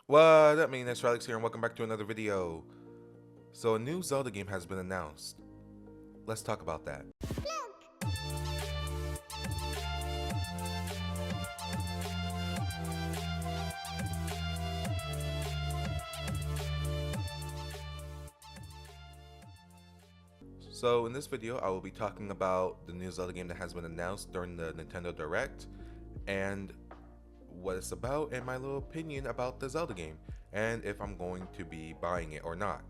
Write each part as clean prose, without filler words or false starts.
What up, Amenxl here, and welcome back to another video. So a new Zelda game has been announced. Let's talk about that. So in this video, I will be talking about the new Zelda game that has been announced during the Nintendo Direct, and what it's about, and my little opinion about the Zelda game, and if I'm going to be buying it or not.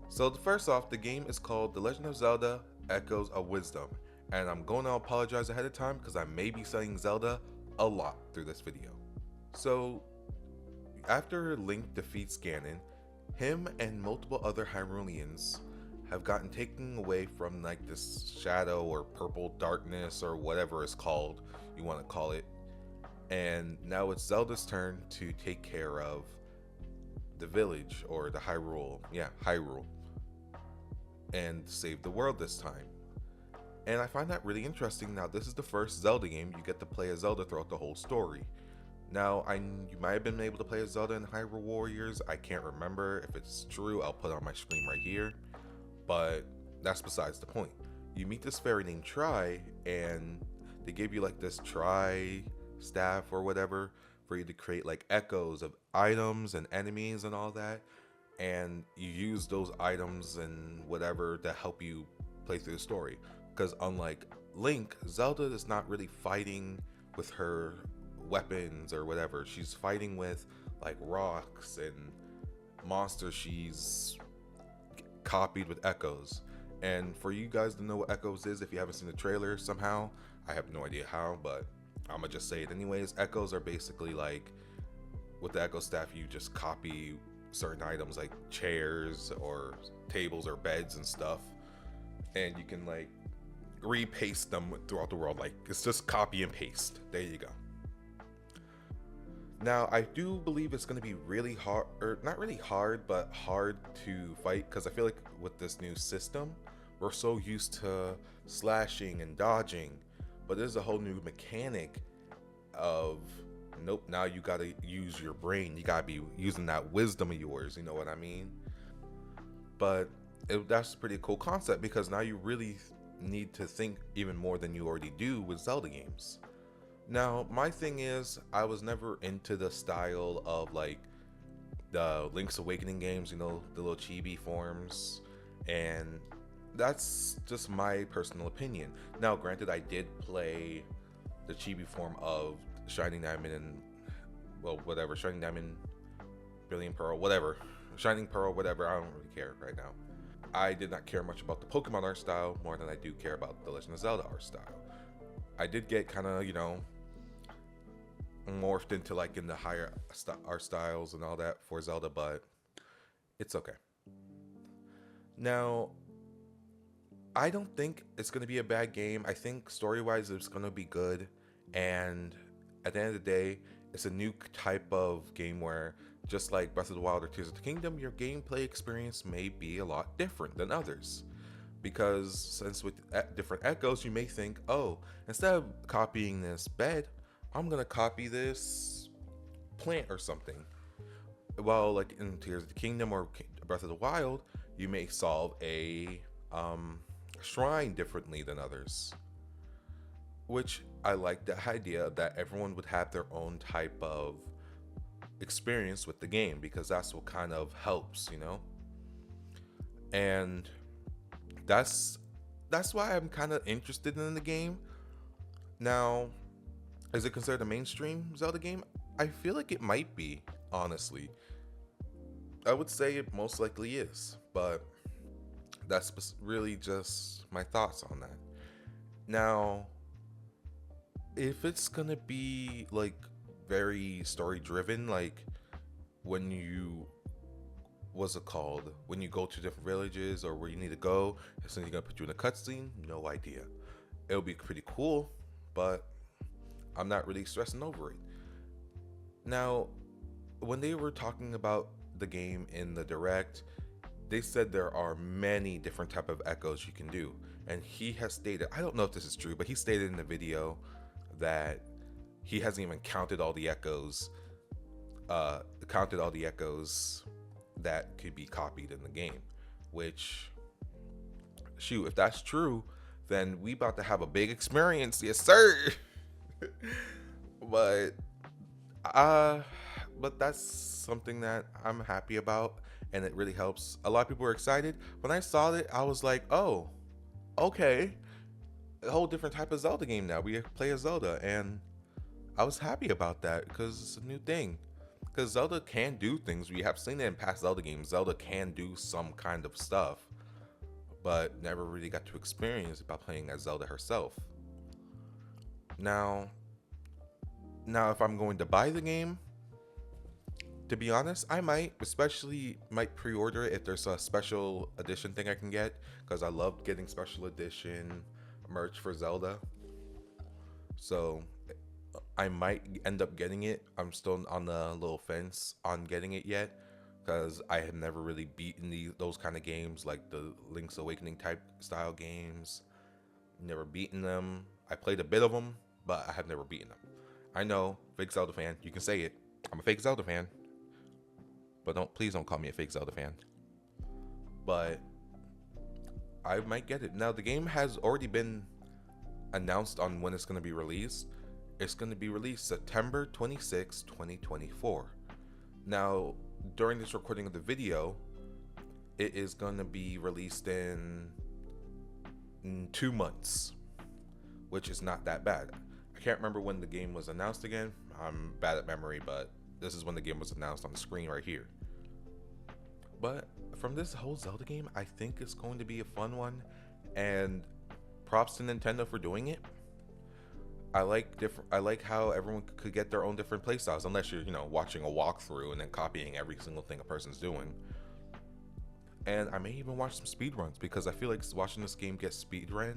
So first off, the game is called The Legend of Zelda Echoes of Wisdom, and I'm going to apologize ahead of time because I may be saying Zelda a lot through this video. So after Link defeats Ganon, him and multiple other Hyruleans have gotten taken away from like this shadow or purple darkness or whatever it's called, you want to call it, and now it's Zelda's turn to take care of the village, or the Hyrule, Hyrule, and save the world this time. And I find that really interesting. Now this is the first Zelda game you get to play as Zelda throughout the whole story. Now you might have been able to play as Zelda in Hyrule Warriors, I can't remember. If it's true, I'll put it on my screen right here, but that's besides the point. You meet this fairy named Tri, and they give you like this Tri staff or whatever for you to create like echoes of items and enemies and all that, and you use those items and whatever to help you play through the story. Because unlike Link, Zelda is not really fighting with her weapons or whatever. She's fighting with like rocks and monsters she's copied with echoes. And for you guys to know what echoes is, if you haven't seen the trailer somehow, I have no idea how, but I'm gonna just say it anyways. Echoes are basically like, with the echo staff, you just copy certain items like chairs or tables or beds and stuff, and you can like repaste them throughout the world. Like, it's just copy and paste. There you go. Now I do believe it's going to be really hard, or not really hard, but hard to fight, because I feel like with this new system we're so used to slashing and dodging, but there's a whole new mechanic of, nope, now you gotta use your brain, you gotta be using that wisdom of yours, you know what I mean? But that's a pretty cool concept, because now you really need to think even more than you already do with Zelda games. Now my thing is, I was never into the style of like the Link's Awakening games, you know, the little chibi forms, and that's just my personal opinion. Now granted, I did play the chibi form of Shining Diamond and, well, whatever, Shining Diamond, Brilliant Pearl, whatever, Shining Pearl, whatever, I don't really care right now. I did not care much about the Pokemon art style more than I do care about the Legend of Zelda art style. I did get kind of, you know, morphed into like in the higher art styles and all that for Zelda, but it's okay. Now I don't think it's going to be a bad game. I think story-wise it's going to be good, and at the end of the day, it's a new type of game where, just like Breath of the Wild or Tears of the Kingdom, your gameplay experience may be a lot different than others. Because since with different echoes, you may think, oh, instead of copying this bed, I'm going to copy this plant or something. While like in Tears of the Kingdom or Breath of the Wild, you may solve a shrine differently than others, which I like the idea that everyone would have their own type of experience with the game, because that's what kind of helps, you know. And that's why I'm kind of interested in the game. Now, is it considered a mainstream Zelda game? I feel like it might be, honestly. I would say it most likely is, but that's really just my thoughts on that. Now, if it's gonna be like very story driven, like when you, what's it called, when you go to different villages or where you need to go, as soon as you're gonna put you in a cutscene, no idea. It'll be pretty cool, but I'm not really stressing over it. Now, when they were talking about the game in the direct, they said there are many different type of echoes you can do, and he has stated, I don't know if this is true, but he stated in the video that he hasn't even counted all the echoes counted all the echoes that could be copied in the game. Which, shoot, if that's true, then we about to have a big experience, yes sir. but uh but that's something that I'm happy about, and it really helps. A lot of people were excited when I saw it. I was like, oh, okay, a whole different type of Zelda game now. We play as Zelda, and I was happy about that because it's a new thing. Because Zelda can do things. We have seen it in past Zelda games. Zelda can do some kind of stuff, but never really got to experience it by playing as Zelda herself. Now, if I'm going to buy the game, to be honest, I might, especially might pre-order it if there's a special edition thing I can get, because I love getting special edition merch for Zelda. So I might end up getting it. I'm still on the little fence on getting it yet, because I have never really beaten those kind of games, like the Link's Awakening type style games. Never beaten them. I played a bit of them, but I have never beaten them. I know, fake Zelda fan. You can say it. I'm a fake Zelda fan. But please don't call me a fake Zelda fan. But I might get it. Now, the game has already been announced on when it's going to be released. It's going to be released September 26, 2024. Now, during this recording of the video, it is going to be released in 2 months, which is not that bad. I can't remember when the game was announced again. I'm bad at memory, but this is when the game was announced on the screen right here. But from this whole Zelda game, I think it's going to be a fun one, and props to Nintendo for doing it. I like how everyone could get their own different playstyles, unless you're, watching a walkthrough and then copying every single thing a person's doing. And I may even watch some speedruns, because I feel like watching this game get speedran.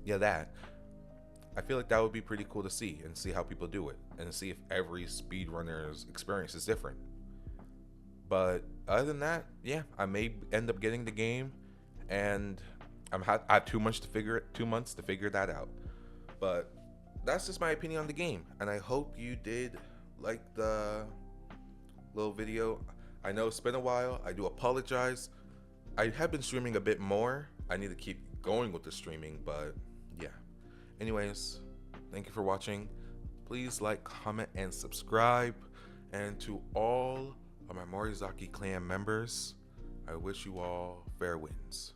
Yeah, that. I feel like that would be pretty cool to see, and see how people do it, and see if every speedrunner's experience is different. But other than that, yeah, I may end up getting the game, and I have 2 months to figure that out. But that's just my opinion on the game, and I hope you did like the little video. I know it's been a while. I do apologize. I have been streaming a bit more. I need to keep going with the streaming, but yeah. Anyways, thank you for watching. Please like, comment, and subscribe. And to all of my Morizaki clan members, I wish you all fair winds.